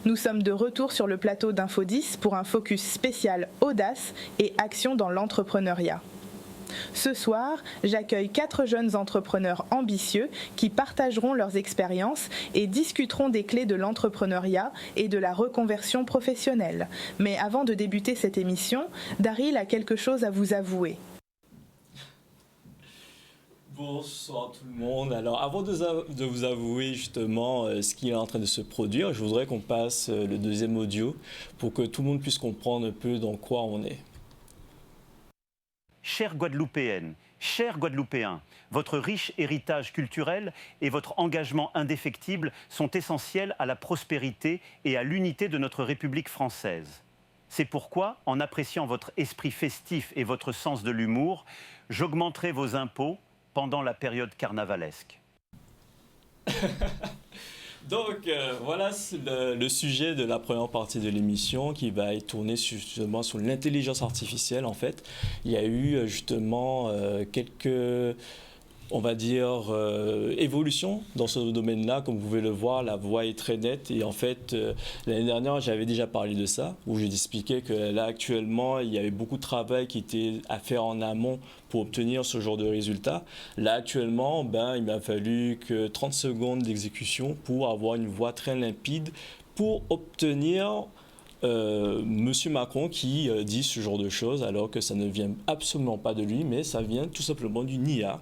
Nous sommes de retour sur le plateau d'Info 10 pour un focus spécial audace et action dans l'entrepreneuriat. Ce soir, j'accueille 4 jeunes entrepreneurs ambitieux qui partageront leurs expériences et discuteront des clés de l'entrepreneuriat et de la reconversion professionnelle. Mais avant de débuter cette émission, Daryl a quelque chose à vous avouer. Bonsoir tout le monde. Alors avant de vous avouer justement ce qui est en train de se produire, je voudrais qu'on passe le deuxième audio pour que tout le monde puisse comprendre un peu dans quoi on est. Chères Guadeloupéennes, chers Guadeloupéens, votre riche héritage culturel et votre engagement indéfectible sont essentiels à la prospérité et à l'unité de notre République française. C'est pourquoi, en appréciant votre esprit festif et votre sens de l'humour, j'augmenterai vos impôts pendant la période carnavalesque. Donc voilà le sujet de la première partie de l'émission qui va être tournée justement sur l'intelligence artificielle en fait. Il y a eu justement quelques, on va dire, évolutions dans ce domaine-là. Comme vous pouvez le voir, la voie est très nette. Et en fait, l'année dernière, j'avais déjà parlé de ça, où j'ai expliqué que là, actuellement, il y avait beaucoup de travail qui était à faire en amont pour obtenir ce genre de résultats. Là, actuellement, il m'a fallu que 30 secondes d'exécution pour avoir une voie très limpide pour obtenir Monsieur Macron qui dit ce genre de choses, alors que ça ne vient absolument pas de lui, mais ça vient tout simplement d'une IA.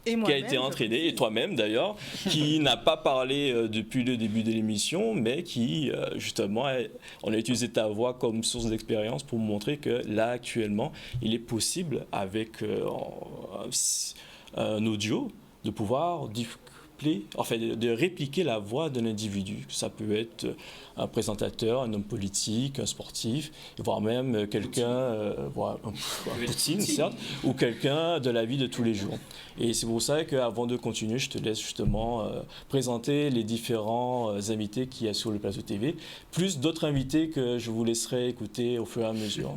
Qui a été entraîné, et toi-même d'ailleurs, qui n'a pas parlé depuis le début de l'émission, mais qui, justement, on a utilisé ta voix comme source d'expérience pour montrer que là, actuellement, il est possible, avec un audio, de pouvoir de répliquer la voix d'un individu. Ça peut être un présentateur, un homme politique, un sportif, voire même quelqu'un, Poutine, certes, ou quelqu'un de la vie de tous les jours. Et c'est pour ça qu'avant de continuer, je te laisse justement présenter les différents invités qu'il y a sur le plateau TV, plus d'autres invités que je vous laisserai écouter au fur et à mesure.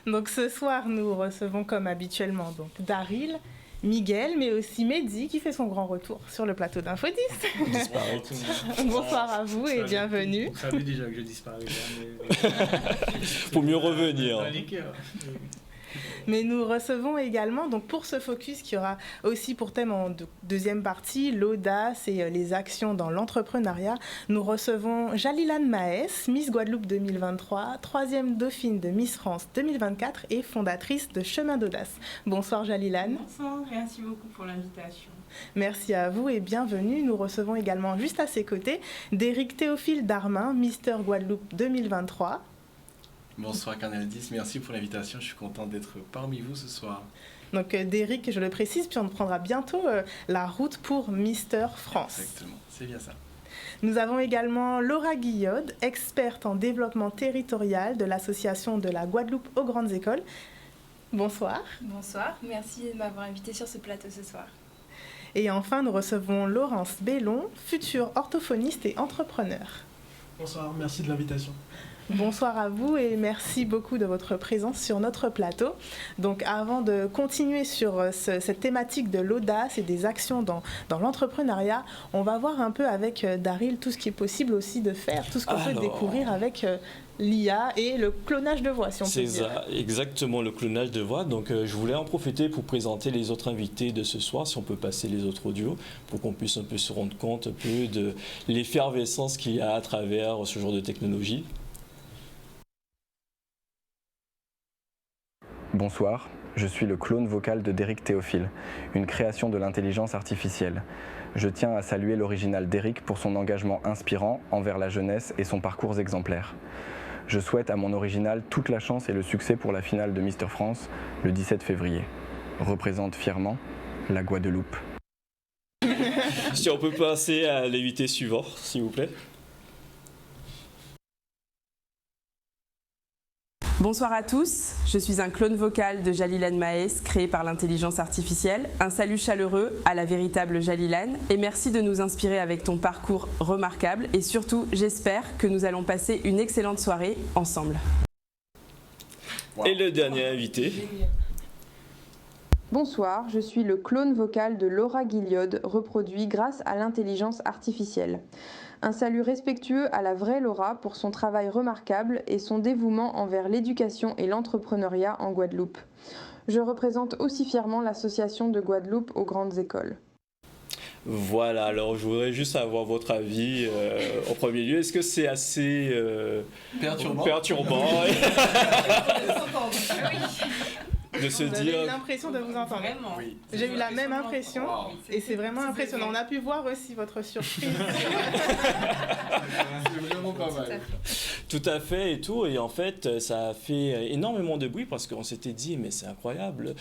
Donc ce soir, nous recevons comme habituellement donc Daryl, Miguel, mais aussi Mehdi qui fait son grand retour sur le plateau d'Info 10. Bonsoir à vous et bienvenue. Vous savez déjà que je disparais. Pour mieux revenir. Mais nous recevons également, donc pour ce focus qui aura aussi pour thème en deuxième partie, l'audace et les actions dans l'entrepreneuriat, nous recevons Jalilan Maes, Miss Guadeloupe 2023, 3e dauphine de Miss France 2024 et fondatrice de Chemin d'Audace. Bonsoir Jalilan. Bonsoir, merci beaucoup pour l'invitation. Merci à vous et bienvenue. Nous recevons également juste à ses côtés Derrick Théophile Darmin, Mister Guadeloupe 2023. Bonsoir Canal 10, merci pour l'invitation, je suis content d'être parmi vous ce soir. Donc Derrick, je le précise, puis on prendra bientôt la route pour Mister France. Exactement, c'est bien ça. Nous avons également Laura Guillaude, experte en développement territorial de l'association de la Guadeloupe aux grandes écoles. Bonsoir. Bonsoir, merci de m'avoir invité sur ce plateau ce soir. Et enfin, nous recevons Laurence Bellon, future orthophoniste et entrepreneur. Bonsoir, merci de l'invitation. Bonsoir à vous et merci beaucoup de votre présence sur notre plateau. Donc avant de continuer sur cette thématique de l'audace et des actions dans l'entrepreneuriat, on va voir un peu avec Daryl tout ce qui est possible aussi de faire, tout ce qu'on peut découvrir avec l'IA et le clonage de voix, si on peut dire. C'est ça, exactement, le clonage de voix. Donc je voulais en profiter pour présenter les autres invités de ce soir, si on peut passer les autres audios, pour qu'on puisse un peu se rendre compte un peu de l'effervescence qu'il y a à travers ce genre de technologie. Bonsoir, je suis le clone vocal de Derrick Théophile, une création de l'intelligence artificielle. Je tiens à saluer l'original Derrick pour son engagement inspirant envers la jeunesse et son parcours exemplaire. Je souhaite à mon original toute la chance et le succès pour la finale de Mister France le 17 février. Représente fièrement la Guadeloupe. Si on peut passer à l'invité suivant, s'il vous plaît. Bonsoir à tous, je suis un clone vocal de Jalilan Maes créé par l'intelligence artificielle. Un salut chaleureux à la véritable Jalilan et merci de nous inspirer avec ton parcours remarquable et surtout j'espère que nous allons passer une excellente soirée ensemble. Et le dernier invité. Bonsoir, je suis le clone vocal de Laura Guilliod, reproduit grâce à l'intelligence artificielle. Un salut respectueux à la vraie Laura pour son travail remarquable et son dévouement envers l'éducation et l'entrepreneuriat en Guadeloupe. Je représente aussi fièrement l'association de Guadeloupe aux grandes écoles. Voilà, alors je voudrais juste avoir votre avis en premier lieu. Est-ce que c'est assez perturbant de se Vous dire... avez eu l'impression de vous entendre. Oui. J'ai eu la même impression et c'est vraiment impressionnant. On a pu voir aussi votre surprise. C'est vraiment pas mal. Tout à fait et tout. Et en fait, ça a fait énormément de bruit parce qu'on s'était dit, mais c'est incroyable.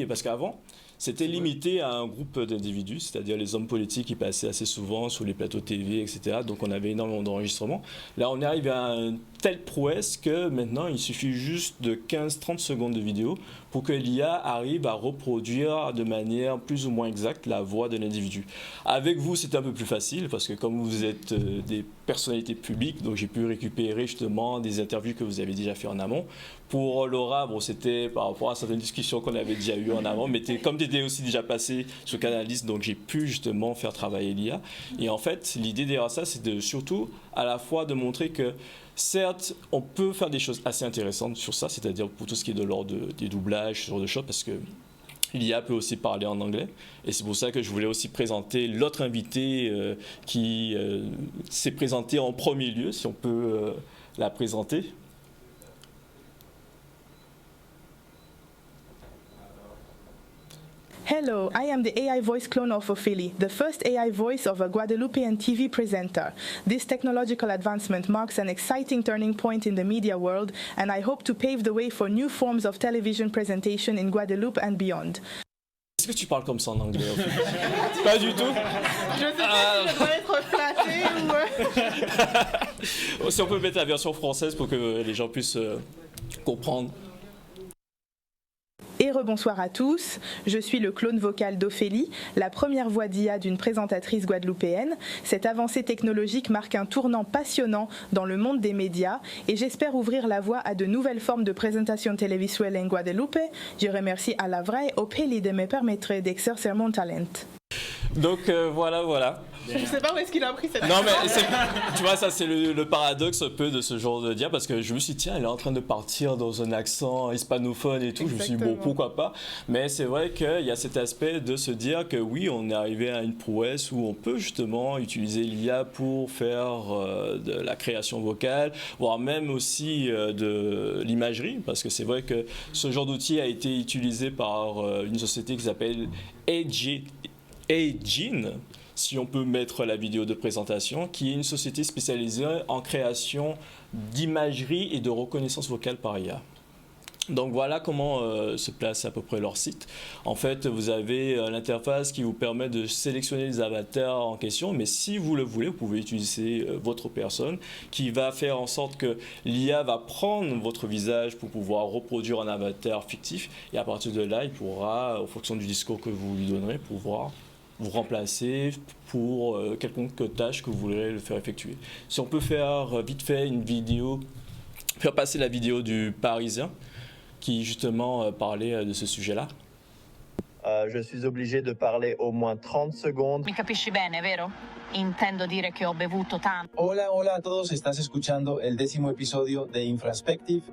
Parce qu'avant, c'était limité à un groupe d'individus, c'est-à-dire les hommes politiques qui passaient assez souvent sur les plateaux TV, etc. Donc on avait énormément d'enregistrements. Là, on arrive à une telle prouesse que maintenant, il suffit juste de 15-30 secondes de vidéo pour que l'IA arrive à reproduire de manière plus ou moins exacte la voix de l'individu. Avec vous, c'était un peu plus facile parce que comme vous êtes des personnalités publiques, donc j'ai pu récupérer justement des interviews que vous avez déjà fait en amont. Pour Laura, bon, c'était par rapport à certaines discussions qu'on avait déjà eues en amont, mais comme tu étais aussi déjà passé sur Canalys, donc j'ai pu justement faire travailler l'IA. Et en fait, l'idée derrière ça, c'est de surtout à la fois de montrer que certes, on peut faire des choses assez intéressantes sur ça, c'est-à-dire pour tout ce qui est de l'ordre des doublages, ce genre de choses, parce que l'IA peut aussi parler en anglais. Et c'est pour ça que je voulais aussi présenter l'autre invité qui s'est présenté en premier lieu, si on peut la présenter. Hello, I am the AI voice clone of Ophélie, the first AI voice of a Guadeloupean TV presenter. This technological advancement marks an exciting turning point in the media world, and I hope to pave the way for new forms of television presentation in Guadeloupe and beyond. Est-ce que tu parles comme ça en anglais? Pas du tout. Je sais pas si je dois être flattée ou... Si on peut mettre la version française pour que les gens puissent comprendre. Et rebonsoir à tous, je suis le clone vocal d'Ophélie, la première voix d'IA d'une présentatrice guadeloupéenne. Cette avancée technologique marque un tournant passionnant dans le monde des médias et j'espère ouvrir la voie à de nouvelles formes de présentation télévisuelle en Guadeloupe. Je remercie à la vraie Ophélie de me permettre d'exercer mon talent. Donc voilà. Je sais pas où est-ce qu'il a pris cette... Non mais tu vois, ça c'est le paradoxe un peu de ce genre de dire, parce que je me suis dit tiens, elle est en train de partir dans un accent hispanophone et tout. Exactement. Je me suis dit bon, pourquoi pas, mais c'est vrai qu'il y a cet aspect de se dire que oui, on est arrivé à une prouesse où on peut justement utiliser l'IA pour faire de la création vocale, voire même aussi de l'imagerie, parce que c'est vrai que ce genre d'outil a été utilisé par une société qui s'appelle Agene, si on peut mettre la vidéo de présentation, qui est une société spécialisée en création d'imagerie et de reconnaissance vocale par IA. Donc voilà comment se place à peu près leur site. En fait, vous avez l'interface qui vous permet de sélectionner les avatars en question, mais si vous le voulez, vous pouvez utiliser votre personne qui va faire en sorte que l'IA va prendre votre visage pour pouvoir reproduire un avatar fictif et à partir de là, il pourra, en fonction du discours que vous lui donnerez, pouvoir vous remplacer pour quelconque tâche que vous voulez le faire effectuer. Si on peut faire vite fait une vidéo, faire passer la vidéo du Parisien qui justement parlait de ce sujet-là. Je suis obligé de parler au moins 30 secondes. Mi capisci bene, vero? Intendo dire che ho bevuto tanto. Hola, hola a todos. Estás escuchando el 10º episodio de Infraspective.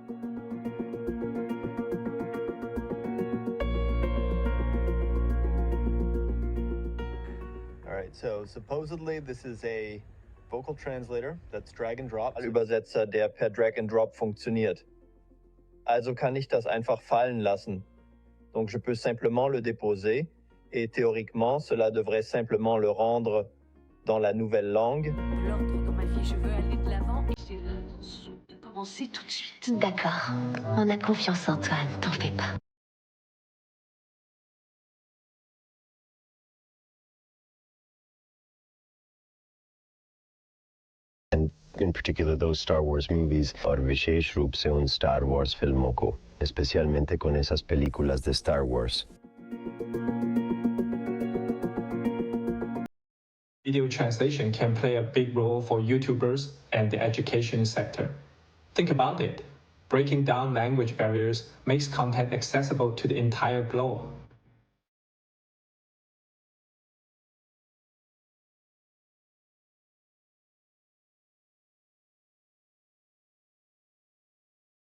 So supposedly this is a vocal translator that's drag and drop. Übersetzer, der per drag and drop funktioniert. Also kann ich das einfach fallen lassen. Donc je peux simplement le déposer et théoriquement cela devrait simplement le rendre dans la nouvelle langue. L'ordre dans ma vie, je veux aller de l'avant et je peux commencer tout de suite. D'accord, on a confiance en toi, ne t'en fais pas. In particular those Star Wars movies, और विशेष रूप से उन Star Wars फिल्मों को, especialmente con esas películas de Star Wars. Video translation can play a big role for YouTubers and the education sector. Think about it. breaking down language barriers makes content accessible to the entire globe.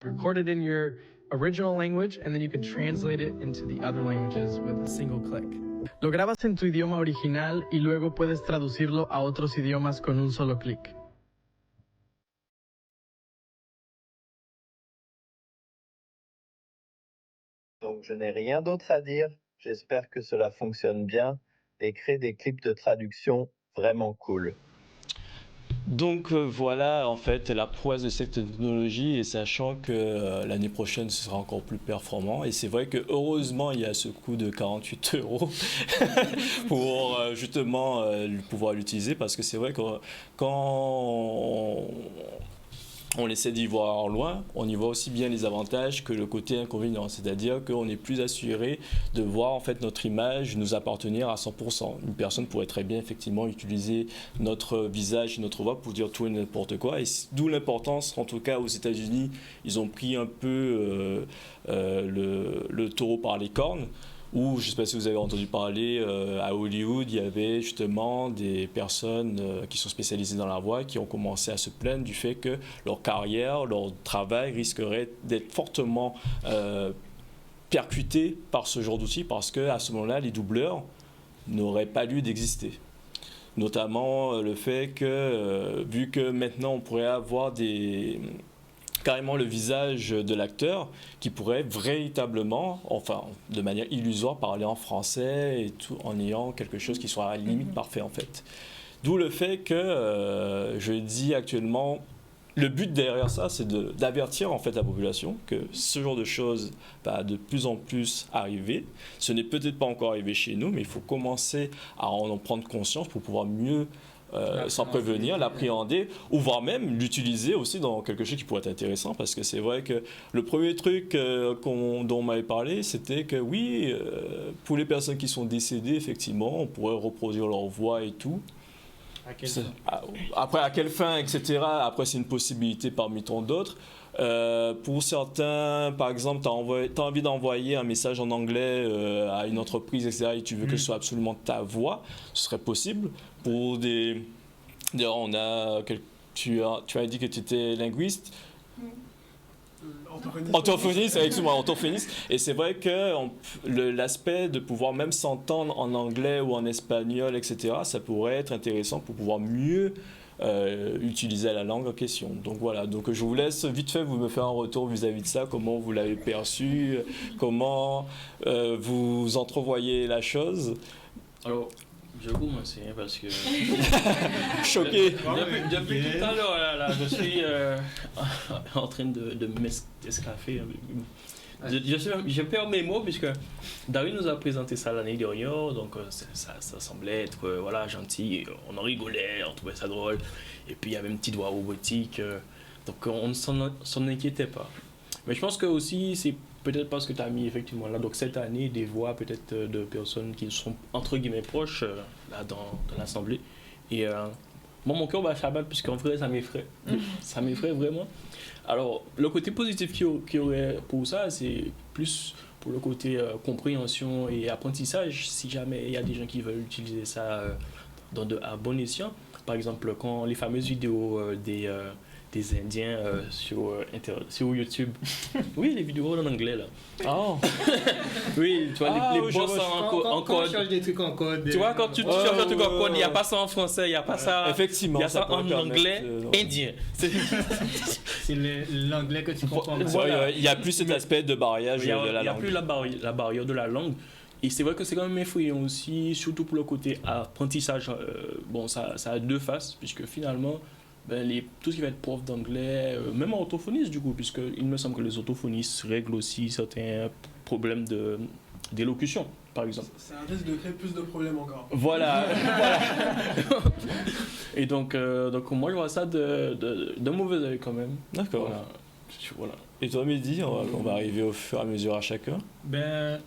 Record it in your original language and then you can translate it into the other languages with a single click. Lo grabas en tu idioma original y luego puedes traducirlo a otros idiomas con un solo clic. Donc je n'ai rien d'autre à dire. J'espère que cela fonctionne bien et crée des clips de traduction vraiment cool. Donc voilà en fait la prouesse de cette technologie, et sachant que l'année prochaine ce sera encore plus performant, et c'est vrai que heureusement il y a ce coût de 48 € pour justement pouvoir l'utiliser, parce que c'est vrai que quand on essaie d'y voir loin, on y voit aussi bien les avantages que le côté inconvénient, c'est-à-dire qu'on est plus assuré de voir en fait notre image nous appartenir à 100%. Une personne pourrait très bien effectivement utiliser notre visage et notre voix pour dire tout et n'importe quoi, et d'où l'importance, en tout cas aux États-Unis, ils ont pris un peu le taureau par les cornes. Ou, je ne sais pas si vous avez entendu parler, à Hollywood, il y avait justement des personnes qui sont spécialisées dans la voix qui ont commencé à se plaindre du fait que leur carrière, leur travail risquerait d'être fortement percuté par ce genre d'outils, parce qu'à ce moment-là, les doubleurs n'auraient pas lieu d'exister. Notamment le fait que, vu que maintenant on pourrait avoir carrément le visage de l'acteur qui pourrait véritablement, enfin de manière illusoire, parler en français et tout, en ayant quelque chose qui soit à la limite parfait en fait. D'où le fait que je dis actuellement, le but derrière ça, c'est d'avertir en fait la population que ce genre de choses va de plus en plus arriver. Ce n'est peut-être pas encore arrivé chez nous, mais il faut commencer à en prendre conscience pour pouvoir mieux s'en prévenir, l'appréhender, ou voire même l'utiliser aussi dans quelque chose qui pourrait être intéressant, parce que c'est vrai que le premier truc dont on m'avait parlé, c'était que oui, pour les personnes qui sont décédées, effectivement, on pourrait reproduire leur voix et tout. Après, à quelle fin, etc. Après, c'est une possibilité parmi tant d'autres. Pour certains, par exemple, tu as envie d'envoyer un message en anglais à une entreprise, etc., et tu veux que ce soit absolument ta voix, ce serait possible. Pour d'ailleurs, tu as dit que tu étais linguiste. Orthophoniste, excuse-moi, orthophoniste. Et c'est vrai que l'aspect de pouvoir même s'entendre en anglais ou en espagnol, etc., ça pourrait être intéressant pour pouvoir mieux utiliser la langue en question. Donc voilà, donc je vous laisse vite fait vous me faire un retour vis-à-vis de ça, comment vous l'avez perçu, comment vous entrevoyez la chose. Alors, je commence parce que... Choqué. Depuis tout à l'heure, là, je suis en train de m'escaffer. Je perds mes mots puisque David nous a présenté ça l'année dernière, donc ça semblait être voilà, gentil, on en rigolait, on trouvait ça drôle, et puis il y avait une petite voix robotique, donc on ne s'en inquiétait pas. Mais je pense que aussi c'est peut-être parce que tu as mis effectivement là, donc cette année, des voix peut-être de personnes qui sont entre guillemets proches là dans l'assemblée, et moi mon cœur va s'abattre puisqu'en vrai ça m'effraie, ça m'effraie vraiment. Alors, le côté positif qu'il y aurait pour ça, c'est plus pour le côté compréhension et apprentissage, si jamais il y a des gens qui veulent utiliser ça à bon escient. Par exemple, quand les fameuses vidéos des Indiens sur YouTube. Oui, les vidéos en anglais, là. Oh. Oui, tu vois, les boss en code. On change des trucs en code. Tu vois, quand tu changes un truc en code, il n'y a pas ça en français, il n'y a pas ça... Effectivement, il y a ça en anglais indien. C'est l'anglais que tu comprends. Voilà. Il n'y a plus cet aspect de barrage de la langue. Il n'y a plus la barrière de la langue. Et c'est vrai que c'est quand même effrayant aussi, surtout pour le côté apprentissage. Bon, ça a deux faces, puisque finalement... tout ce qui va être prof d'anglais, même orthophoniste du coup, puisqu'il me semble que les orthophonistes règlent aussi certains problèmes d'élocution, par exemple. Ça risque de créer plus de problèmes encore. Voilà. Et donc moi je vois ça d'un mauvais œil quand même. D'accord. Voilà. Et toi Mehdi, on va arriver au fur et à mesure à chacun.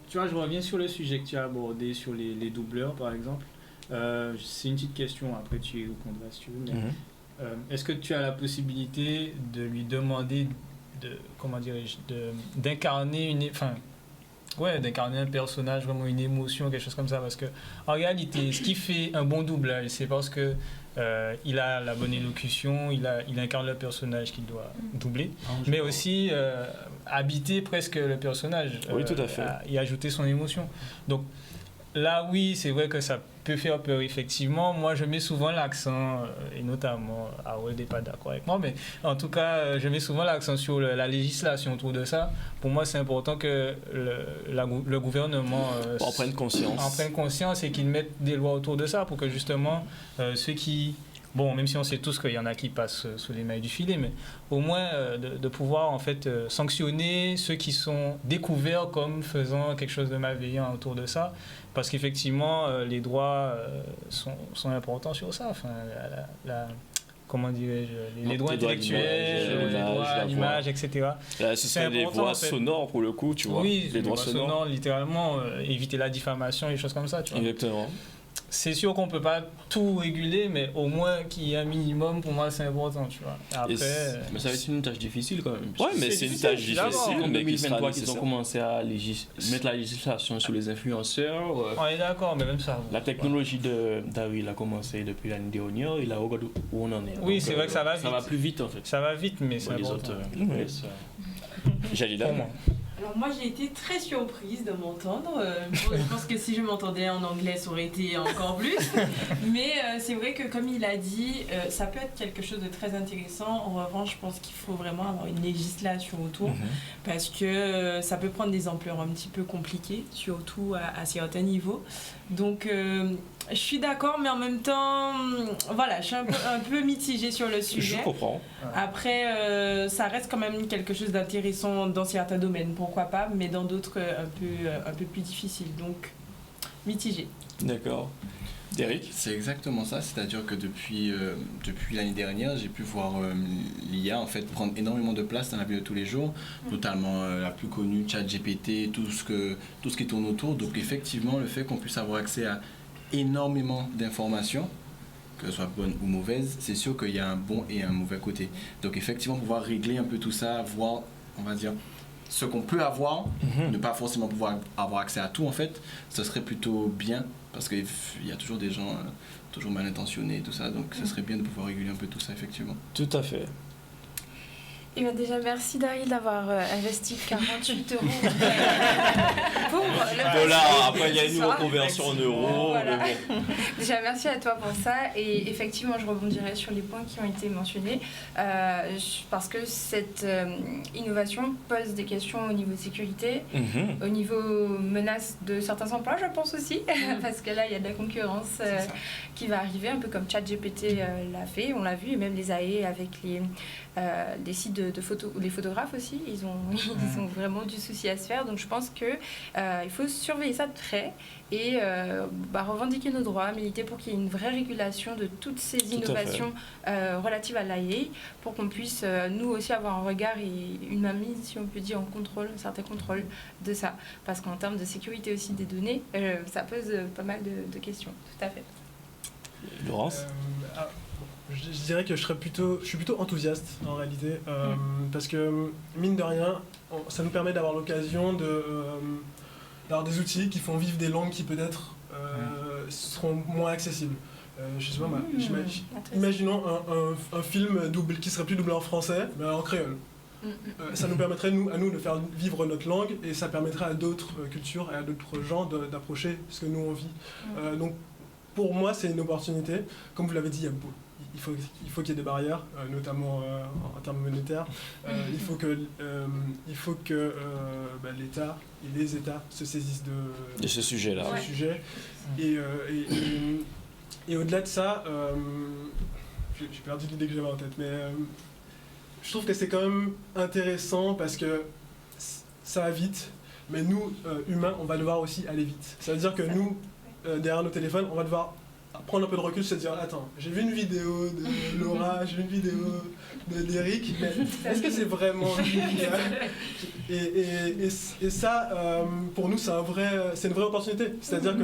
Tu vois, je reviens sur le sujet que tu as abordé sur les doubleurs par exemple. C'est une petite question, après tu répondras si tu veux. Mais est-ce que tu as la possibilité de lui demander comment dirais-je, d'incarner d'incarner un personnage, vraiment une émotion, quelque chose comme ça. Parce que, en réalité, ce qui fait un bon doublage, c'est parce que il a la bonne élocution, il incarne le personnage qu'il doit doubler, mais aussi habiter presque le personnage. Oui, tout à fait. Et ajouter son émotion. Donc, là, oui, c'est vrai que ça peut faire peur, effectivement. Moi, je mets souvent l'accent, et notamment, Harold n'est pas d'accord avec moi, mais en tout cas, je mets souvent l'accent sur la législation autour de ça. Pour moi, c'est important que le gouvernement en prenne conscience et qu'il mette des lois autour de ça pour que justement ceux qui... Bon, même si on sait tous qu'il y en a qui passent sous les mailles du filet, mais au moins de pouvoir en fait sanctionner ceux qui sont découverts comme faisant quelque chose de malveillant autour de ça, parce qu'effectivement les droits sont importants sur ça. Enfin, comment dirais-je, les droits intellectuels, les droits à l'image, etc. Là, ce sont les voix sonores pour le coup, tu vois. Oui, les droits sonores, littéralement, éviter la diffamation et des choses comme ça, tu vois. Exactement. C'est sûr qu'on ne peut pas tout réguler, mais au moins qu'il y ait un minimum, pour moi, c'est important, tu vois. Après, mais ça va être une tâche difficile quand même. Ouais, mais c'est une tâche difficile. En 2023, ils ont commencé à mettre la législation sur les influenceurs. On est d'accord, mais même ça... La technologie d'Aril a commencé depuis l'année dernière, et là, regarde où on en est. Oui, c'est vrai que ça va vite. Ça va plus vite, en fait. Ça va vite, mais c'est les important. autres... Jalila. Alors moi j'ai été très surprise de m'entendre. Je pense que si je m'entendais en anglais ça aurait été encore plus. Mais c'est vrai que comme il a dit, ça peut être quelque chose de très intéressant. En revanche, je pense qu'il faut vraiment avoir une législation autour parce que ça peut prendre des ampleurs un petit peu compliquées, surtout à certains niveaux. Donc je suis d'accord, mais en même temps, voilà, je suis un peu mitigée sur le sujet. Je comprends. Après, ça reste quand même quelque chose d'intéressant dans certains domaines, pourquoi pas, mais dans d'autres un peu plus difficiles. Donc, mitigée. D'accord. Derrick ? C'est exactement ça, c'est-à-dire que depuis l'année dernière, j'ai pu voir l'IA en fait prendre énormément de place dans la vie de tous les jours, notamment la plus connue, ChatGPT, tout ce qui tourne autour. Donc effectivement, le fait qu'on puisse avoir accès à énormément d'informations, que ce soit bonnes ou mauvaises, c'est sûr qu'il y a un bon et un mauvais côté. Donc effectivement, pouvoir régler un peu tout ça, voir, on va dire, ce qu'on peut avoir, ne pas forcément pouvoir avoir accès à tout en fait, ce serait plutôt bien, parce qu'il y a toujours des gens toujours mal intentionnés et tout ça, donc ce serait bien de pouvoir réguler un peu tout ça effectivement. Tout à fait. Et bien déjà, merci Daryl d'avoir investi 48 € pour le dollars. Après, il y a une reconversion en euros. Voilà. Bon. Déjà, merci à toi pour ça. Et effectivement, je rebondirai sur les points qui ont été mentionnés parce que cette innovation pose des questions au niveau de sécurité, au niveau menace de certains emplois, je pense aussi, parce que là, il y a de la concurrence qui va arriver, un peu comme ChatGPT l'a fait, on l'a vu, et même les AI avec les sites de photos, les photographes aussi, ils ont vraiment du souci à se faire. Donc je pense que il faut surveiller ça de près et revendiquer nos droits, militer pour qu'il y ait une vraie régulation de toutes ces innovations relatives à l'IA, pour qu'on puisse nous aussi avoir un regard et une mainmise, si on peut dire, en contrôle, un certain contrôle de ça. Parce qu'en termes de sécurité aussi des données, ça pose pas mal de questions. Tout à fait. Laurence ? Je dirais que je suis plutôt enthousiaste en réalité, parce que mine de rien, ça nous permet d'avoir l'occasion d'avoir des outils qui font vivre des langues qui peut-être seront moins accessibles. Je sais pas, imaginons un film qui serait plus doublé en français, mais en créole. Ça nous permettrait à nous de faire vivre notre langue, et ça permettrait à d'autres cultures et à d'autres gens d'approcher ce que nous on vit. Donc pour moi c'est une opportunité. Comme vous l'avez dit, il faut qu'il y ait des barrières, notamment en termes monétaires. Il faut que l'État et les États se saisissent de ce sujet-là. Et au-delà de ça, j'ai perdu l'idée que j'avais en tête, mais je trouve que c'est quand même intéressant parce que ça va vite, mais nous, humains, on va devoir aussi aller vite. Ça veut dire que nous, derrière nos téléphones, on va devoir prendre un peu de recul, se dire attends, j'ai vu une vidéo de Laura, j'ai vu une vidéo d'Eric, mais est-ce que c'est vraiment lui? Et ça, pour nous, c'est une vraie opportunité. C'est-à-dire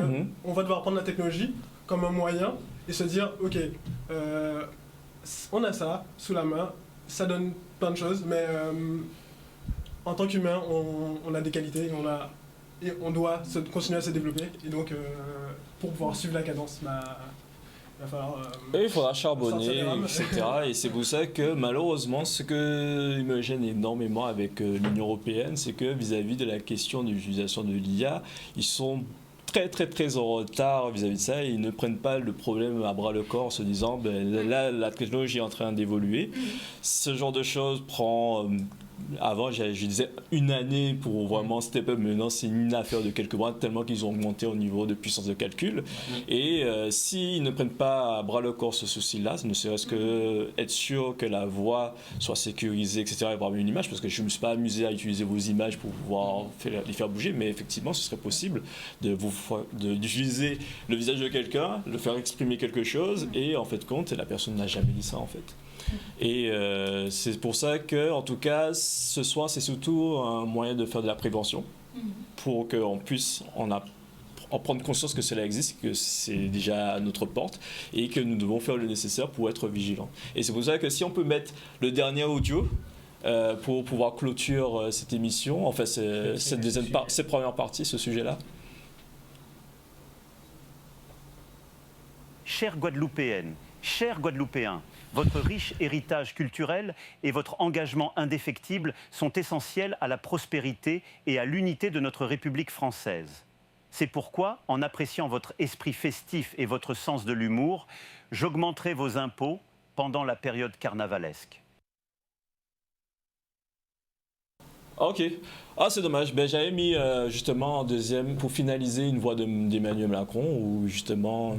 qu'on va devoir prendre la technologie comme un moyen et se dire ok, on a ça sous la main, ça donne plein de choses, mais en tant qu'humain, on a des qualités et on doit continuer à se développer. Et donc, pour pouvoir suivre la cadence, il va falloir... il faudra charbonner, etc. Et c'est pour ça que malheureusement, ce qui me gêne énormément avec l'Union européenne, c'est que vis-à-vis de la question de l'utilisation de l'IA, ils sont très en retard vis-à-vis de ça et ils ne prennent pas le problème à bras le corps en se disant là la technologie est en train d'évoluer. Ce genre de choses prend avant je disais une année pour vraiment step up, maintenant c'est une affaire de quelques mois tellement qu'ils ont augmenté au niveau de puissance de calcul et s'ils ne prennent pas à bras le corps ce souci-là, ne serait-ce que être sûr que la voix soit sécurisée, etc. et avoir une image, parce que je ne me suis pas amusé à utiliser vos images pour pouvoir les faire bouger, mais effectivement ce serait possible d'utiliser le visage de quelqu'un, le faire exprimer quelque chose et en fait compte la personne n'a jamais dit ça en fait. Et c'est pour ça que, en tout cas, ce soir, c'est surtout un moyen de faire de la prévention pour qu'on puisse en prendre conscience que cela existe, que c'est déjà à notre porte et que nous devons faire le nécessaire pour être vigilants. Et c'est pour ça que si on peut mettre le dernier audio pour pouvoir clôturer cette émission, enfin cette première partie, ce sujet-là. Chères Guadeloupéennes, chers Guadeloupéens, votre riche héritage culturel et votre engagement indéfectible sont essentiels à la prospérité et à l'unité de notre République française. C'est pourquoi, en appréciant votre esprit festif et votre sens de l'humour, j'augmenterai vos impôts pendant la période carnavalesque. Ok. Ah, c'est dommage. J'avais mis justement en deuxième, pour finaliser, une voix d'Emmanuel Macron, où justement...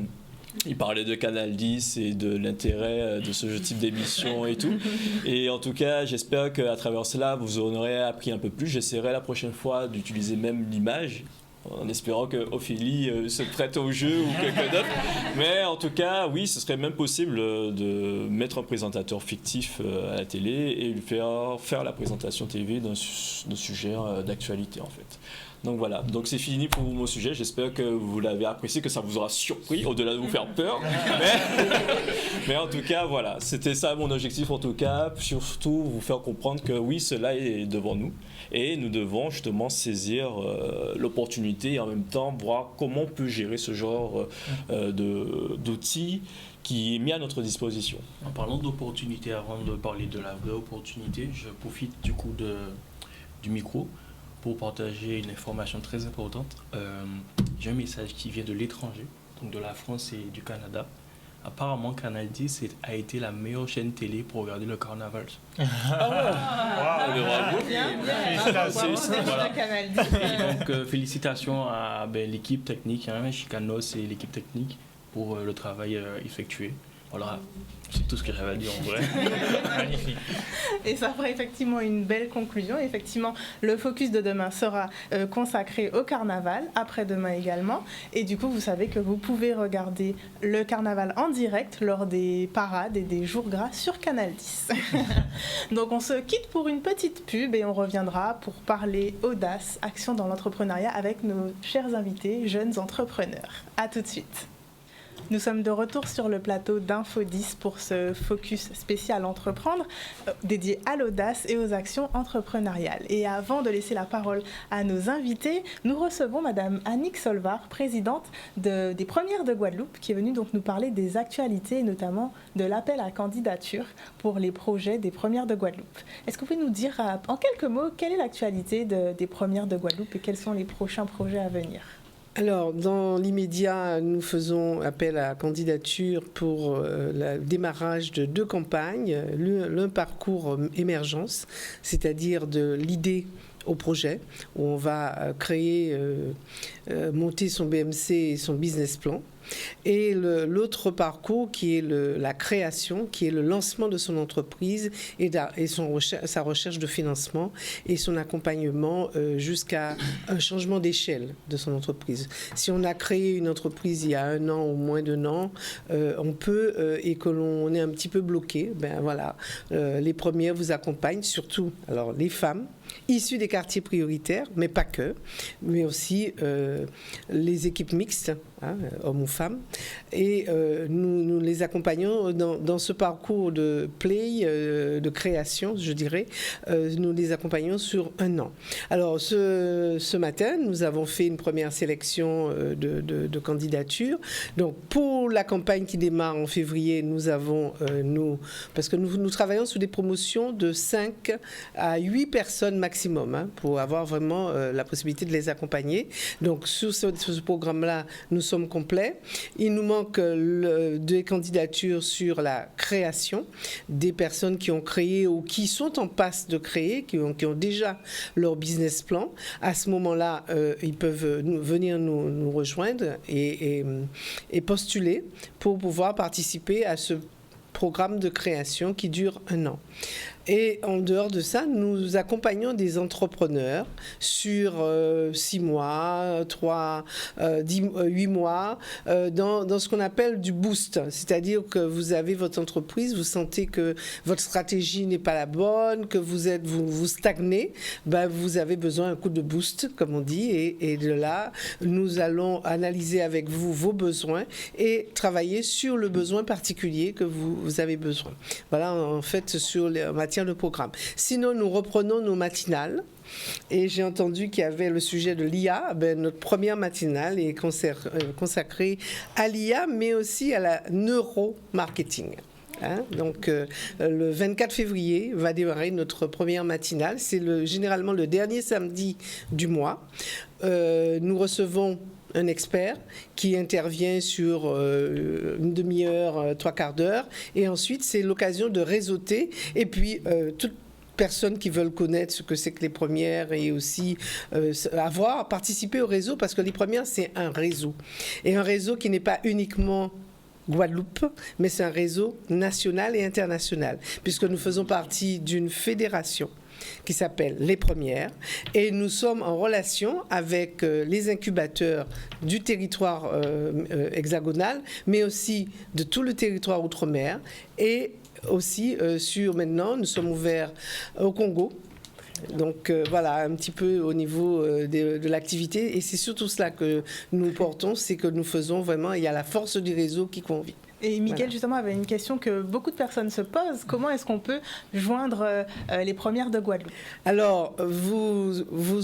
il parlait de Canal 10 et de l'intérêt de ce type d'émission et tout. Et en tout cas, j'espère qu'à travers cela, vous en aurez appris un peu plus. J'essaierai la prochaine fois d'utiliser même l'image, en espérant que Ophélie se prête au jeu ou quelqu'un d'autre. Mais en tout cas, oui, ce serait même possible de mettre un présentateur fictif à la télé et lui faire la présentation TV d'un sujet d'actualité, en fait. Donc voilà, donc c'est fini pour mon sujet, j'espère que vous l'avez apprécié, que ça vous aura surpris, au-delà de vous faire peur. Mais en tout cas, voilà, c'était ça mon objectif en tout cas, surtout vous faire comprendre que oui, cela est devant nous et nous devons justement saisir l'opportunité et en même temps voir comment on peut gérer ce genre d'outils qui est mis à notre disposition. En parlant d'opportunité, avant de parler de la vraie opportunité, je profite du coup du micro pour partager une information très importante. J'ai un message qui vient de l'étranger, donc de la France et du Canada. Apparemment, Canal 10 a été la meilleure chaîne télé pour regarder le carnaval. Ah ouais. Bravo. Donc, félicitations à l'équipe technique, Chicanos et l'équipe technique pour le travail effectué. Voilà, c'est tout ce que j'avais à dire en vrai. Magnifique. Et ça fera effectivement une belle conclusion. Effectivement, le focus de demain sera consacré au carnaval, après-demain également. Et du coup, vous savez que vous pouvez regarder le carnaval en direct lors des parades et des jours gras sur Canal 10. Donc on se quitte pour une petite pub et on reviendra pour parler audace, action dans l'entrepreneuriat avec nos chers invités, jeunes entrepreneurs. À tout de suite. Nous sommes de retour sur le plateau d'Info 10 pour ce focus spécial entreprendre dédié à l'audace et aux actions entrepreneuriales. Et avant de laisser la parole à nos invités, nous recevons Madame Annick Solvar, présidente des Premières de Guadeloupe, qui est venue donc nous parler des actualités et notamment de l'appel à candidature pour les projets des Premières de Guadeloupe. Est-ce que vous pouvez nous dire en quelques mots quelle est l'actualité des Premières de Guadeloupe et quels sont les prochains projets à venir ? Alors, dans l'immédiat, nous faisons appel à candidature pour le démarrage de 2 campagnes. L'un parcours émergence, c'est-à-dire de l'idée au projet, où on va créer, monter son BMC et son business plan. Et l'autre parcours qui est la création, qui est le lancement de son entreprise et sa recherche de financement et son accompagnement jusqu'à un changement d'échelle de son entreprise. Si on a créé une entreprise il y a 1 an ou moins d'1 an, on peut, et que l'on est un petit peu bloqué, ben voilà, les premières vous accompagnent, surtout alors les femmes, issus des quartiers prioritaires, mais pas que, mais aussi les équipes mixtes, hommes ou femmes. Et nous les accompagnons dans ce parcours de play, de création, je dirais. Nous les accompagnons sur 1 an. Alors, ce matin, nous avons fait une première sélection de candidatures. Donc, pour la campagne qui démarre en février, nous avons, parce que nous travaillons sur des promotions de 5 à 8 personnes maximum, pour avoir vraiment la possibilité de les accompagner. Donc, sur ce programme-là, nous sommes complets. Il nous manque des candidatures sur la création, des personnes qui ont créé ou qui sont en passe de créer, qui ont déjà leur business plan. À ce moment-là, ils peuvent venir nous rejoindre et postuler pour pouvoir participer à ce programme de création qui dure 1 an. Et en dehors de ça, nous accompagnons des entrepreneurs sur 6 mois, 8 mois, dans ce qu'on appelle du boost. C'est-à-dire que vous avez votre entreprise, vous sentez que votre stratégie n'est pas la bonne, que vous stagnez, vous avez besoin d'un coup de boost, comme on dit. Et de là, nous allons analyser avec vous vos besoins et travailler sur le besoin particulier que vous avez besoin. Voilà, en fait, sur les matières de programme. Sinon, nous reprenons nos matinales. Et j'ai entendu qu'il y avait le sujet de l'IA. Notre première matinale est consacrée à l'IA, mais aussi à la neuromarketing. Donc, le 24 février va démarrer notre première matinale. C'est généralement le dernier samedi du mois. Nous recevons un expert qui intervient sur une demi-heure, 3/4 d'heure. Et ensuite, c'est l'occasion de réseauter. Et puis, toute personnes qui veulent connaître ce que c'est que les premières et aussi participer au réseau, parce que les premières, c'est un réseau. Et un réseau qui n'est pas uniquement Guadeloupe, mais c'est un réseau national et international, puisque nous faisons partie d'une fédération qui s'appelle Les Premières, et nous sommes en relation avec les incubateurs du territoire hexagonal, mais aussi de tout le territoire outre-mer, et aussi maintenant, nous sommes ouverts au Congo. Donc voilà, un petit peu au niveau de l'activité, et c'est surtout cela que nous portons, c'est que nous faisons vraiment, il y a la force du réseau qui convie. Et Miguel, justement, avait une question que beaucoup de personnes se posent. Comment est-ce qu'on peut joindre les premières de Guadeloupe? Alors, vous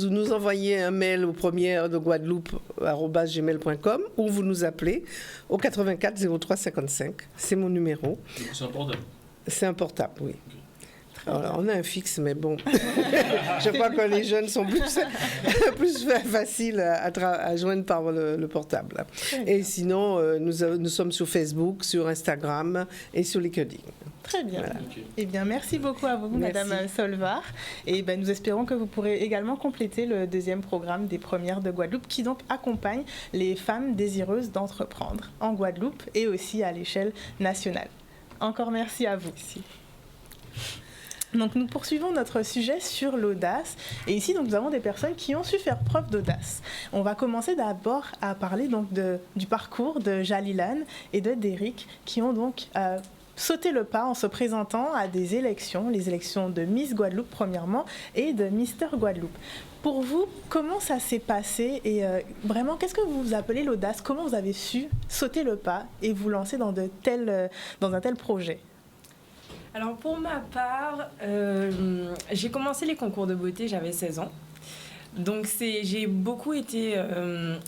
nous envoyez un mail aux premières de Guadeloupe@gmail.com, ou vous nous appelez au 84 03 55. C'est mon numéro. C'est un portable? C'est un portable, oui. Alors, on a un fixe, mais bon, je crois que les jeunes sont plus faciles à joindre par le portable. Et sinon, nous sommes sur Facebook, sur Instagram et sur LinkedIn. Très bien. Voilà. Eh bien, merci beaucoup à vous, Madame Solvar. Et nous espérons que vous pourrez également compléter le deuxième programme des premières de Guadeloupe, qui donc accompagne les femmes désireuses d'entreprendre en Guadeloupe et aussi à l'échelle nationale. Encore merci à vous. Merci. Donc nous poursuivons notre sujet sur l'audace, et ici donc, nous avons des personnes qui ont su faire preuve d'audace. On va commencer d'abord à parler donc du parcours de Jalilan et de Derrick, qui ont donc sauté le pas en se présentant à des élections, les élections de Miss Guadeloupe premièrement et de Mister Guadeloupe. Pour vous, comment ça s'est passé, et vraiment, qu'est-ce que vous appelez l'audace? Comment vous avez su sauter le pas et vous lancer dans un tel projet? Alors pour ma part, j'ai commencé les concours de beauté, j'avais 16 ans. Donc j'ai beaucoup été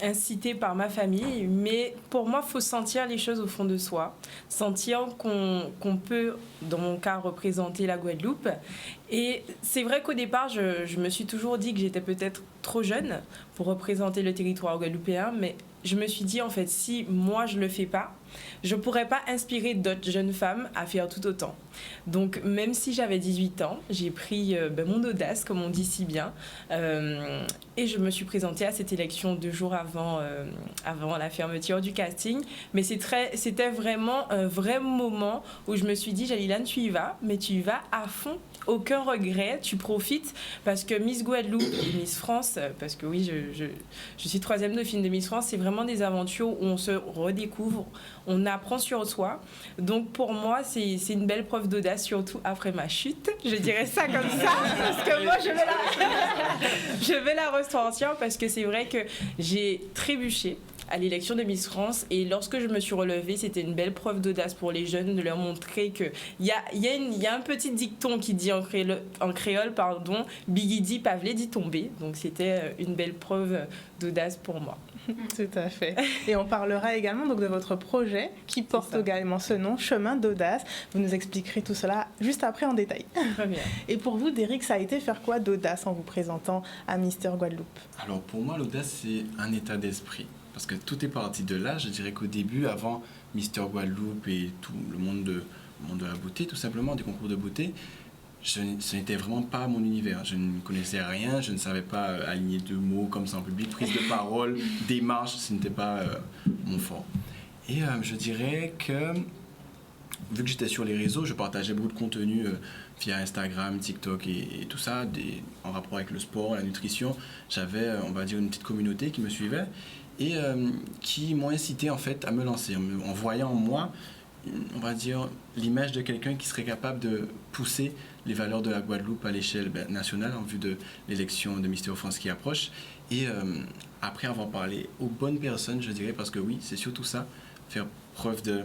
incitée par ma famille, mais pour moi, il faut sentir les choses au fond de soi, sentir qu'on peut, dans mon cas, représenter la Guadeloupe. Et c'est vrai qu'au départ, je me suis toujours dit que j'étais peut-être trop jeune pour représenter le territoire guadeloupéen, mais je me suis dit, en fait, si moi je ne le fais pas, je ne pourrais pas inspirer d'autres jeunes femmes à faire tout autant. Donc, même si j'avais 18 ans, j'ai pris mon audace, comme on dit si bien, et je me suis présentée à cette élection 2 jours avant la fermeture du casting. Mais c'était vraiment un vrai moment où je me suis dit, Jalilan, tu y vas, mais tu y vas à fond. Aucun regret, tu profites, parce que Miss Guadeloupe et Miss France, parce que oui, je suis 3e dauphine de Miss France, c'est vraiment des aventures où on se redécouvre, on apprend sur soi. Donc pour moi, c'est une belle preuve d'audace, surtout après ma chute. Je dirais ça comme ça, parce que moi, je vais la ressentir, parce que c'est vrai que j'ai trébuché à l'élection de Miss France, et lorsque je me suis relevée, c'était une belle preuve d'audace pour les jeunes, de leur montrer qu'il y a un petit dicton qui dit en créole, Biggie dit Pavlé dit tomber. Donc c'était une belle preuve d'audace pour moi. Tout à fait. Et on parlera également donc de votre projet qui porte également ce nom, Chemin d'audace. Vous nous expliquerez tout cela juste après en détail. Très bien. Et pour vous, Derrick, ça a été faire quoi d'audace en vous présentant à Mister Guadeloupe? Alors pour moi, l'audace, c'est un état d'esprit. Parce que tout est parti de là. Je dirais qu'au début, avant Mister Guadeloupe et tout le monde de la beauté, tout simplement, des concours de beauté, ce n'était vraiment pas mon univers. Je ne connaissais rien, je ne savais pas aligner 2 mots comme ça en public, prise de parole, démarche, ce n'était pas mon fort. Et je dirais que, vu que j'étais sur les réseaux, je partageais beaucoup de contenu via Instagram, TikTok et tout ça, en rapport avec le sport, la nutrition. J'avais, on va dire, une petite communauté qui me suivait et qui m'ont incité en fait à me lancer, en voyant en moi, on va dire, l'image de quelqu'un qui serait capable de pousser les valeurs de la Guadeloupe à l'échelle nationale en vue de l'élection de Mister France qui approche. Et après avoir parlé aux bonnes personnes, je dirais, parce que oui, c'est surtout ça, faire preuve de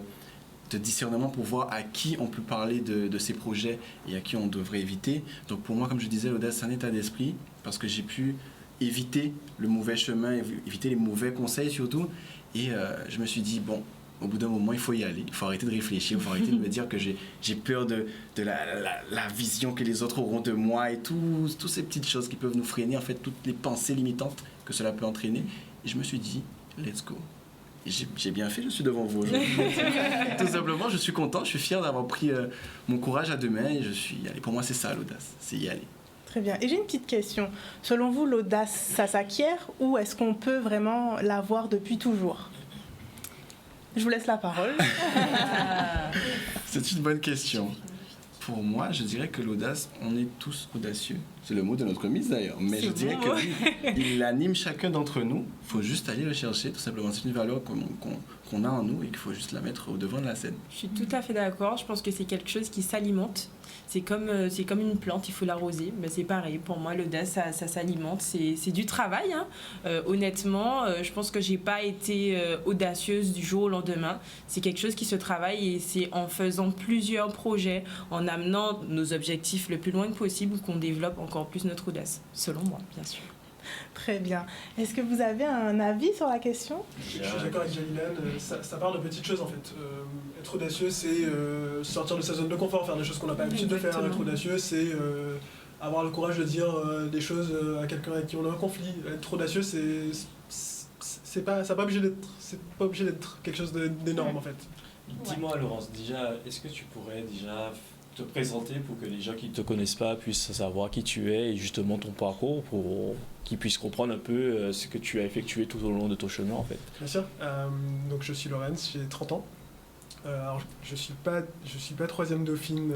discernement pour voir à qui on peut parler de ces projets et à qui on devrait éviter. Donc pour moi, comme je disais, l'audace, c'est un état d'esprit, parce que j'ai pu éviter le mauvais chemin, éviter les mauvais conseils surtout. Et je me suis dit, bon, au bout d'un moment, il faut y aller. Il faut arrêter de réfléchir, il faut arrêter de me dire que j'ai peur de la vision que les autres auront de moi et toutes ces petites choses qui peuvent nous freiner, en fait, toutes les pensées limitantes que cela peut entraîner. Et je me suis dit, let's go. Et j'ai bien fait, je suis devant vous aujourd'hui. Tout simplement, je suis content, je suis fier d'avoir pris mon courage à 2 mains et je suis allé. Pour moi, c'est ça l'audace, c'est y aller. Très bien. Et j'ai une petite question. Selon vous, l'audace, ça s'acquiert ou est-ce qu'on peut vraiment l'avoir depuis toujours? Je vous laisse la parole. C'est une bonne question. Pour moi, je dirais que l'audace, on est tous audacieux. C'est le mot de notre Miss d'ailleurs. Mais je dirais que oui, il anime chacun d'entre nous. Il faut juste aller le chercher, tout simplement. C'est une valeur qu'on a en nous et qu'il faut juste la mettre au devant de la scène. Je suis tout à fait d'accord. Je pense que c'est quelque chose qui s'alimente. C'est comme une plante, il faut l'arroser. Ben, c'est pareil, pour moi, l'audace, ça s'alimente. C'est du travail. Hein. Honnêtement, je pense que je n'ai pas été audacieuse du jour au lendemain. C'est quelque chose qui se travaille et c'est en faisant plusieurs projets, en amenant nos objectifs le plus loin que possible, qu'on développe encore plus notre audace, selon moi, bien sûr. Très bien. Est-ce que vous avez un avis sur la question? Je suis d'accord avec Jalilan, ça part de petites choses en fait. Être audacieux, c'est sortir de sa zone de confort, faire des choses qu'on n'a pas l'habitude de faire. Être audacieux, c'est avoir le courage de dire des choses à quelqu'un avec qui on a un conflit. Être audacieux, c'est pas obligé d'être quelque chose d'énorme en fait. Dis-moi Laurence, déjà, est-ce que tu pourrais déjà te présenter pour que les gens qui ne te connaissent pas puissent savoir qui tu es et justement ton parcours, pour qu'ils puissent comprendre un peu ce que tu as effectué tout au long de ton chemin en fait. Bien sûr. Donc je suis Laurence, j'ai 30 ans. Alors je suis pas 3e dauphine.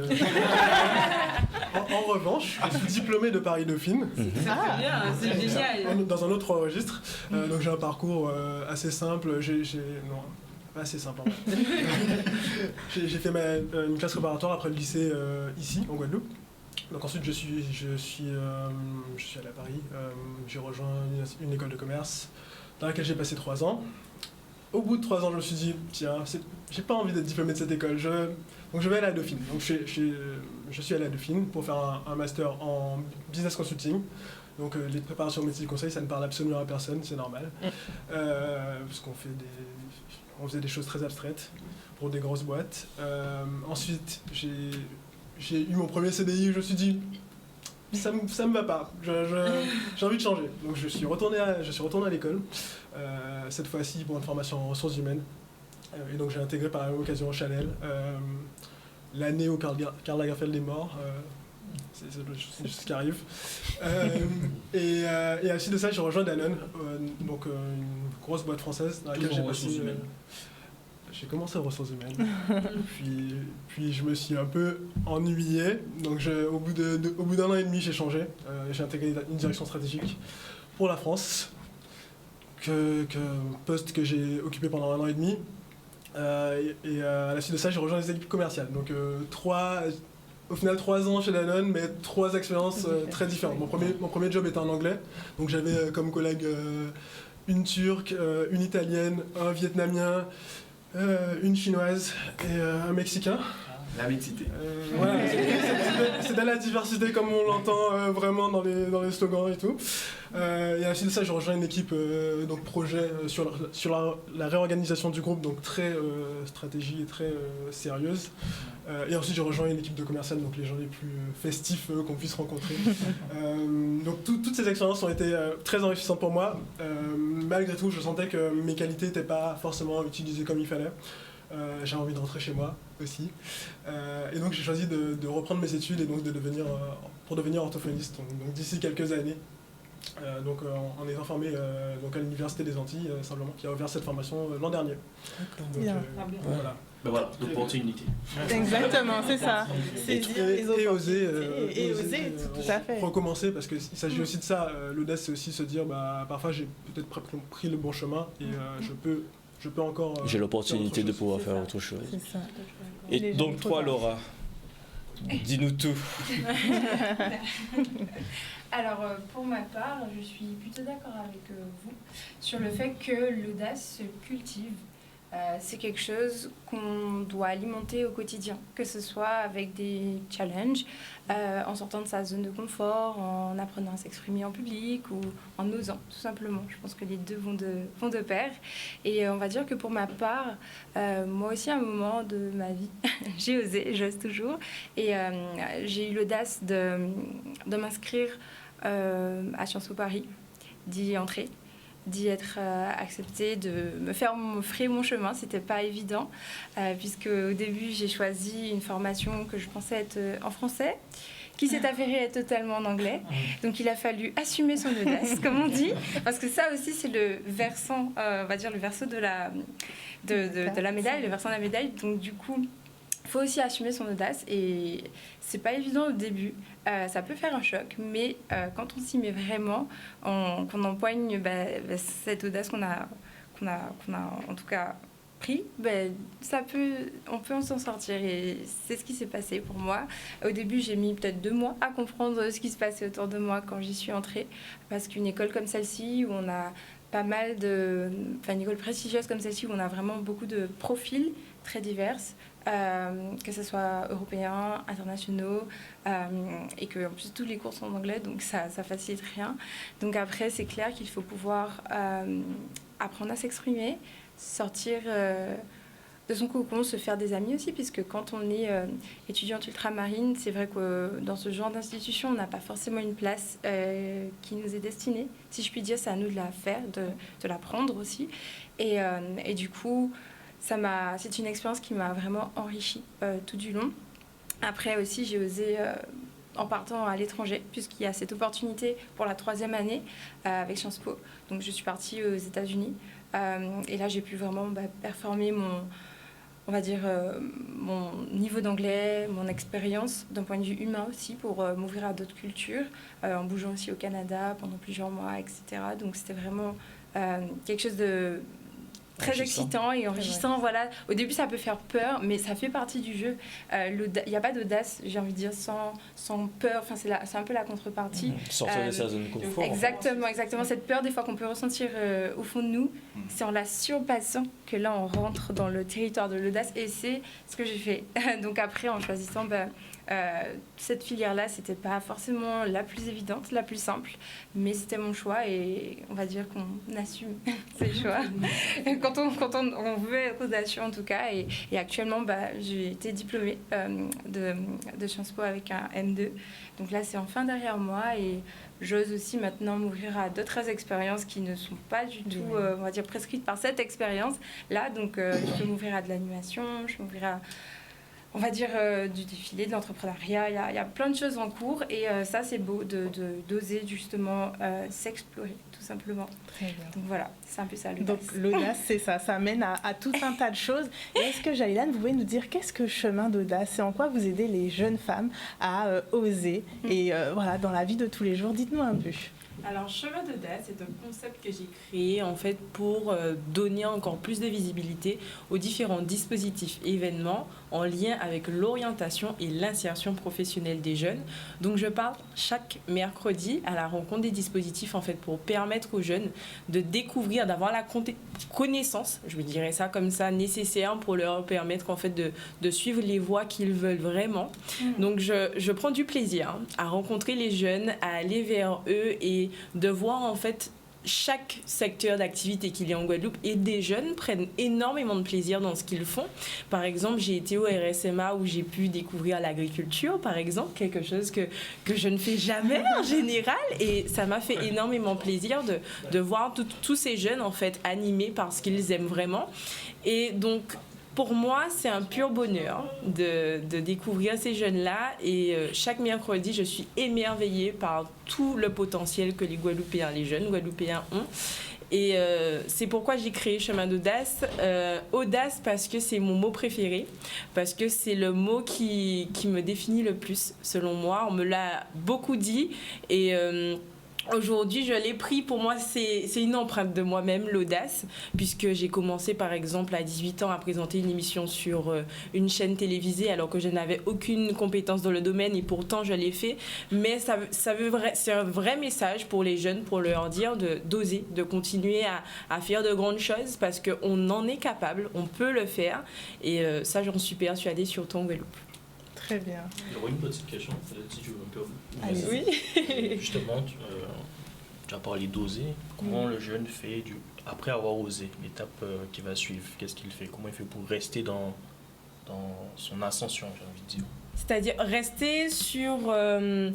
En revanche, je suis diplômé de Paris Dauphine. C'est bien, c'est génial. Dans un autre registre. Donc j'ai un parcours assez simple. Pas assez simple. J'ai fait une classe préparatoire après le lycée ici, en Guadeloupe. Donc ensuite, je suis allé à Paris. J'ai rejoint une école de commerce dans laquelle j'ai passé 3 ans. Au bout de 3 ans, je me suis dit, tiens, j'ai pas envie d'être diplômé de cette école. Donc je vais aller à Dauphine. Donc je suis allé à Dauphine pour faire un master en business consulting. Donc les préparations métiers de conseil, ça ne parle absolument à personne, c'est normal. Parce qu'on faisait des choses très abstraites pour des grosses boîtes. Ensuite, j'ai eu mon premier CDI où je me suis dit, ça me va pas, j'ai envie de changer. Donc je suis retourné à l'école, cette fois-ci pour une formation en ressources humaines. Et donc j'ai intégré par la même occasion Chanel, l'année où Karl Lagerfeld est mort. C'est juste ce qui arrive. Et à la suite de ça, j'ai rejoint Danone, donc une grosse boîte française dans laquelle j'ai passé. J'ai commencé aux ressources humaines, puis je me suis un peu ennuyé. Donc au bout d'1 an et demi, j'ai changé. J'ai intégré une direction stratégique pour la France, poste que j'ai occupé pendant 1 an et demi. Et à la suite de ça, j'ai rejoint les équipes commerciales. Donc au final 3 ans chez Danone, mais 3 expériences très différentes. Mon premier job était en anglais, donc j'avais comme collègue une turque, une italienne, un vietnamien, une chinoise et un mexicain. La mixité. Voilà, c'est de la diversité comme on l'entend vraiment dans les slogans et tout. Et à la suite de ça, j'ai rejoint une équipe donc projet sur la réorganisation du groupe, donc très stratégie et très sérieuse. Et ensuite, j'ai rejoint une équipe de commercial, donc les gens les plus festifs qu'on puisse rencontrer. Donc toutes ces expériences ont été très enrichissantes pour moi. Malgré tout, je sentais que mes qualités n'étaient pas forcément utilisées comme il fallait. J'avais envie de rentrer chez moi aussi. Et donc j'ai choisi de reprendre mes études et donc pour devenir orthophoniste. Donc d'ici quelques années. En étant formé donc à l'Université des Antilles, simplement, qui a ouvert cette formation l'an dernier. Voilà. Ben voilà, l'opportunité. Exactement, c'est ça. Et oser, tout à fait. Recommencer, parce qu'il s'agit aussi de ça. L'audace, c'est aussi se dire, parfois j'ai peut-être pris le bon chemin et je peux encore... J'ai l'opportunité de pouvoir faire autre chose. C'est ça. Et donc toi, Laura, dis-nous tout. Alors, pour ma part, je suis plutôt d'accord avec vous sur le fait que l'audace se cultive. C'est quelque chose qu'on doit alimenter au quotidien, que ce soit avec des challenges, en sortant de sa zone de confort, en apprenant à s'exprimer en public ou en osant, tout simplement. Je pense que les deux vont de pair. Et on va dire que pour ma part, moi aussi, à un moment de ma vie, j'ai osé, j'ose toujours. Et j'ai eu l'audace de m'inscrire à Sciences Po Paris, d'y entrer, d'y être acceptée, de me faire frayer mon chemin. C'était pas évident, puisque au début j'ai choisi une formation que je pensais être en français, qui s'est avérée être totalement en anglais. Donc il a fallu assumer son audace, comme on dit, parce que ça aussi c'est le versant, on va dire le verso de la médaille, le versant de la médaille. Donc du coup, il faut aussi assumer son audace et c'est pas évident au début. Ça peut faire un choc, mais quand on s'y met vraiment, qu'on empoigne cette audace qu'on a en tout cas pris, on peut s'en sortir et c'est ce qui s'est passé pour moi. Au début, j'ai mis peut-être 2 mois à comprendre ce qui se passait autour de moi quand j'y suis entrée, parce qu'une école comme celle-ci, où on a pas mal une école prestigieuse comme celle-ci, où on a vraiment beaucoup de profils très divers, que ce soit européens, internationaux, et que en plus tous les cours sont en anglais, donc ça facilite rien. Donc après, c'est clair qu'il faut pouvoir apprendre à s'exprimer, sortir de son cocon, se faire des amis aussi, puisque quand on est étudiante ultramarine, c'est vrai que dans ce genre d'institution, on n'a pas forcément une place qui nous est destinée. Si je puis dire, c'est à nous de la faire, de la prendre aussi. Et du coup, c'est une expérience qui m'a vraiment enrichie tout du long. Après aussi, j'ai osé, en partant à l'étranger, puisqu'il y a cette opportunité pour la 3e année avec Sciences Po. Donc je suis partie aux États-Unis. Et là, j'ai pu vraiment performer mon niveau d'anglais, mon expérience d'un point de vue humain aussi, pour m'ouvrir à d'autres cultures, en bougeant aussi au Canada pendant plusieurs mois, etc. Donc c'était vraiment quelque chose de très excitant et enrichissant. Voilà. Au début, ça peut faire peur, mais ça fait partie du jeu. Il n'y a pas d'audace, j'ai envie de dire, sans peur. Enfin, c'est un peu la contrepartie. Sortir de sa zone de confort. Exactement. Cette peur, des fois, qu'on peut ressentir au fond de nous, c'est en la surpassant que là, on rentre dans le territoire de l'audace. Et c'est ce que j'ai fait. Donc après, en choisissant... cette filière-là, c'était pas forcément la plus évidente, la plus simple, mais c'était mon choix et on va dire qu'on assume ses choix quand on veut être audacieux en tout cas. Et actuellement, j'ai été diplômée de Sciences Po avec un M2. Donc là, c'est enfin derrière moi et j'ose aussi maintenant m'ouvrir à d'autres expériences qui ne sont pas du tout, on va dire, prescrites par cette expérience-là. Donc, je peux m'ouvrir à de l'animation, je peux m'ouvrir à... on va dire du défilé, de l'entrepreneuriat, il y a plein de choses en cours et ça c'est beau d'oser justement s'explorer tout simplement. Très bien. Donc voilà, c'est un peu ça l'audace. Donc l'audace c'est ça mène à tout un tas de choses. Et est-ce que Jalilane, vous pouvez nous dire qu'est-ce que chemin d'audace et en quoi vous aidez les jeunes femmes à oser et voilà, dans la vie de tous les jours, dites-nous un peu. Alors, Chemin d'Audace, c'est un concept que j'ai créé en fait pour donner encore plus de visibilité aux différents dispositifs et événements en lien avec l'orientation et l'insertion professionnelle des jeunes. Donc, je pars chaque mercredi à la rencontre des dispositifs en fait pour permettre aux jeunes de découvrir, d'avoir la connaissance, je me dirais ça comme ça, nécessaire pour leur permettre en fait de suivre les voies qu'ils veulent vraiment. Donc, je prends du plaisir à rencontrer les jeunes, à aller vers eux et de voir en fait chaque secteur d'activité qu'il y a en Guadeloupe, et des jeunes prennent énormément de plaisir dans ce qu'ils font. Par exemple, j'ai été au RSMA où j'ai pu découvrir l'agriculture, par exemple, quelque chose que je ne fais jamais en général, et ça m'a fait énormément plaisir de voir tous ces jeunes en fait animés par ce qu'ils aiment vraiment. Et donc pour moi, c'est un pur bonheur de découvrir ces jeunes-là, et chaque mercredi, je suis émerveillée par tout le potentiel que les jeunes Guadeloupéens ont. Et c'est pourquoi j'ai créé Chemin d'Audace. Audace parce que c'est mon mot préféré, parce que c'est le mot qui me définit le plus, selon moi. On me l'a beaucoup dit, et aujourd'hui, je l'ai pris. Pour moi, c'est une empreinte de moi-même, l'audace, puisque j'ai commencé, par exemple, à 18 ans à présenter une émission sur une chaîne télévisée, alors que je n'avais aucune compétence dans le domaine, et pourtant, je l'ai fait. Mais c'est un vrai message pour les jeunes, pour leur dire d'oser, de continuer à faire de grandes choses, parce qu'on en est capable, on peut le faire. Et ça, j'en suis persuadée, surtout en Guadeloupe. Très bien. Il y aurait une petite question, si tu veux un peu. Allez, oui. Justement, tu as parlé d'oser. Comment le jeune fait, après avoir osé, l'étape qui va suivre, qu'est-ce qu'il fait? Comment il fait pour rester dans son ascension, j'ai envie de dire? C'est-à-dire rester sur la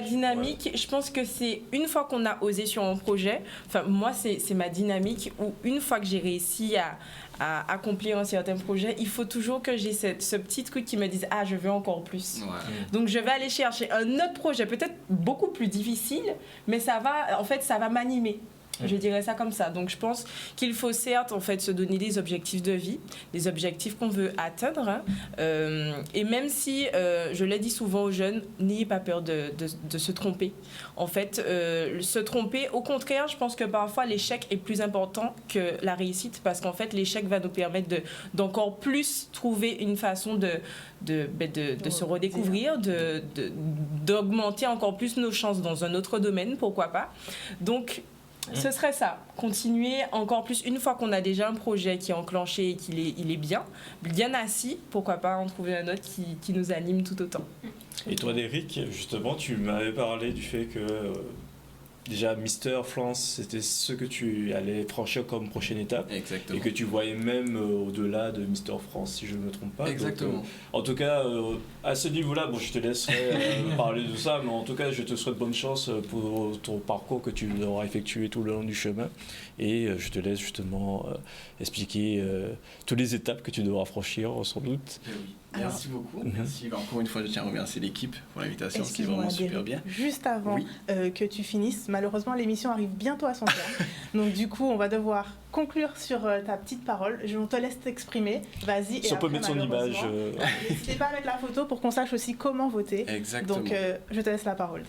dynamique. Je pense que c'est une fois qu'on a osé sur un projet, enfin moi c'est ma dynamique, où une fois que j'ai réussi à accomplir un certain projet, il faut toujours que j'ai ce petit truc qui me dise je veux encore plus. Donc je vais aller chercher un autre projet, peut-être beaucoup plus difficile, mais ça va m'animer. Je dirais ça comme ça. Donc je pense qu'il faut certes en fait se donner des objectifs de vie, des objectifs qu'on veut atteindre, et même si je l'ai dit souvent aux jeunes, n'ayez pas peur de se tromper. En fait, se tromper, au contraire, je pense que parfois l'échec est plus important que la réussite, parce qu'en fait l'échec va nous permettre d'encore plus trouver une façon de se redécouvrir, d'augmenter encore plus nos chances dans un autre domaine, pourquoi pas. Donc ce serait ça, continuer encore plus, une fois qu'on a déjà un projet qui est enclenché et qu'il est bien assis, pourquoi pas en trouver un autre qui nous anime tout autant. Et toi, Derrick, justement, tu m'avais parlé du fait que déjà Mister France, c'était ce que tu allais franchir comme prochaine étape. Exactement. Et que tu voyais même au-delà de Mister France, si je ne me trompe pas. Exactement. Donc, en tout cas, à ce niveau-là, je te laisserai parler de ça, mais en tout cas, je te souhaite bonne chance pour ton parcours que tu auras effectué tout le long du chemin. Et je te laisse justement expliquer toutes les étapes que tu devras franchir, sans doute. Oui. Merci beaucoup. Merci. Encore une fois, je tiens à remercier l'équipe pour l'invitation, ce qui est vraiment super bien. Juste avant que tu finisses, malheureusement, l'émission arrive bientôt à son terme. Donc du coup, on va devoir conclure sur ta petite parole. Je te laisse t'exprimer. Vas-y. Si on peut mettre son image. N'hésitez pas à mettre la photo pour qu'on sache aussi comment voter. Exactement. Donc je te laisse la parole.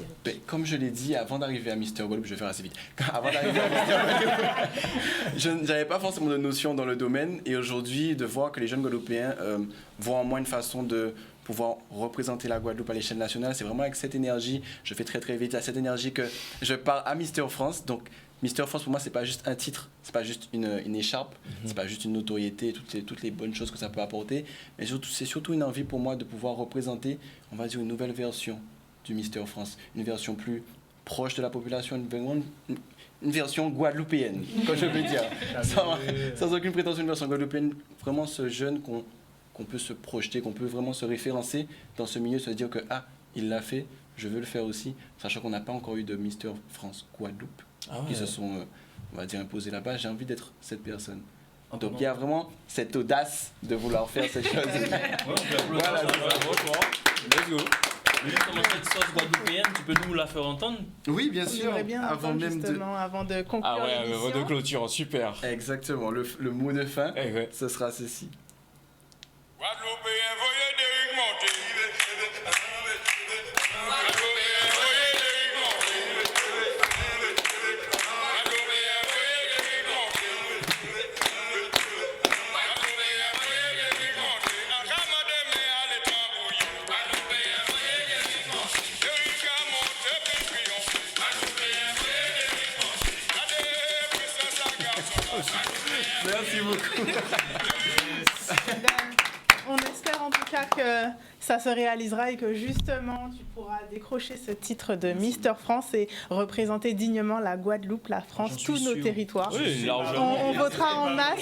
Comme je l'ai dit, avant d'arriver à Mister Guadeloupe, je vais faire assez vite. Avant d'arriver à Mister Guadeloupe, je n'avais pas forcément de notion dans le domaine, et aujourd'hui, de voir que les jeunes Guadeloupéens voient en moi une façon de pouvoir représenter la Guadeloupe à l'échelle nationale, c'est vraiment avec cette énergie, je fais très très vite, à cette énergie que je pars à Mister France. Donc Mister France, pour moi, c'est pas juste un titre, c'est pas juste une écharpe, c'est pas juste une notoriété, toutes les bonnes choses que ça peut apporter, mais c'est surtout une envie pour moi de pouvoir représenter, on va dire, une nouvelle version du Mister France, une version plus proche de la population, une version guadeloupéenne, comme je peux dire, sans aucune prétention, une version guadeloupéenne, vraiment ce jeune qu'on peut se projeter, qu'on peut vraiment se référencer dans ce milieu, se dire que il l'a fait, je veux le faire aussi, sachant qu'on n'a pas encore eu de Mister France Guadeloupe qui se sont, on va dire, imposés là-bas. J'ai envie d'être cette personne. Donc il y a vraiment cette audace de vouloir faire ces choses. Voilà, let's go. Justement, cette sauce guadeloupéenne, tu peux nous la faire entendre? Oui, bien sûr. Bien avant de conclure avant de clôture, super. Exactement, le mot de fin, ce sera ceci. Guadeloupéen, voyez Derrick monter. Merci beaucoup. On espère en tout cas que ça se réalisera et que justement tu pourras décrocher ce titre de Mister France et représenter dignement la Guadeloupe, la France, tous nos territoires. Oui, on votera en masse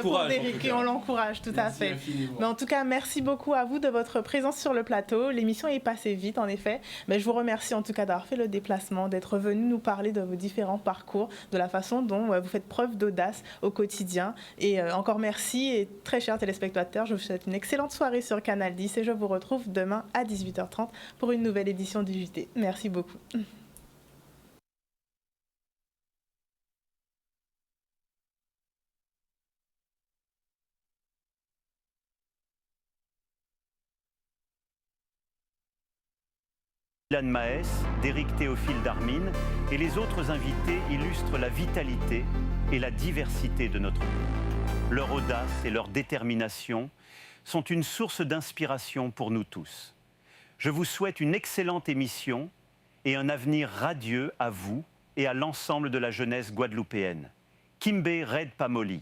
pour Derrick et on l'encourage, tout à fait. Mais en tout cas, merci beaucoup à vous de votre présence sur le plateau. L'émission est passée vite en effet, mais je vous remercie en tout cas d'avoir fait le déplacement, d'être venu nous parler de vos différents parcours, de la façon dont vous faites preuve d'audace au quotidien. Et encore merci et très chers téléspectateurs, je vous souhaite une excellente soirée sur Canal 10 et je vous retrouve demain à 18h30 pour une nouvelle édition du JT. Merci beaucoup. Ilan Maes, Derrick Théophile Darmine et les autres invités illustrent la vitalité et la diversité de notre pays. Leur audace et leur détermination sont une source d'inspiration pour nous tous. Je vous souhaite une excellente émission et un avenir radieux à vous et à l'ensemble de la jeunesse guadeloupéenne. Kimbe Red Pamoli.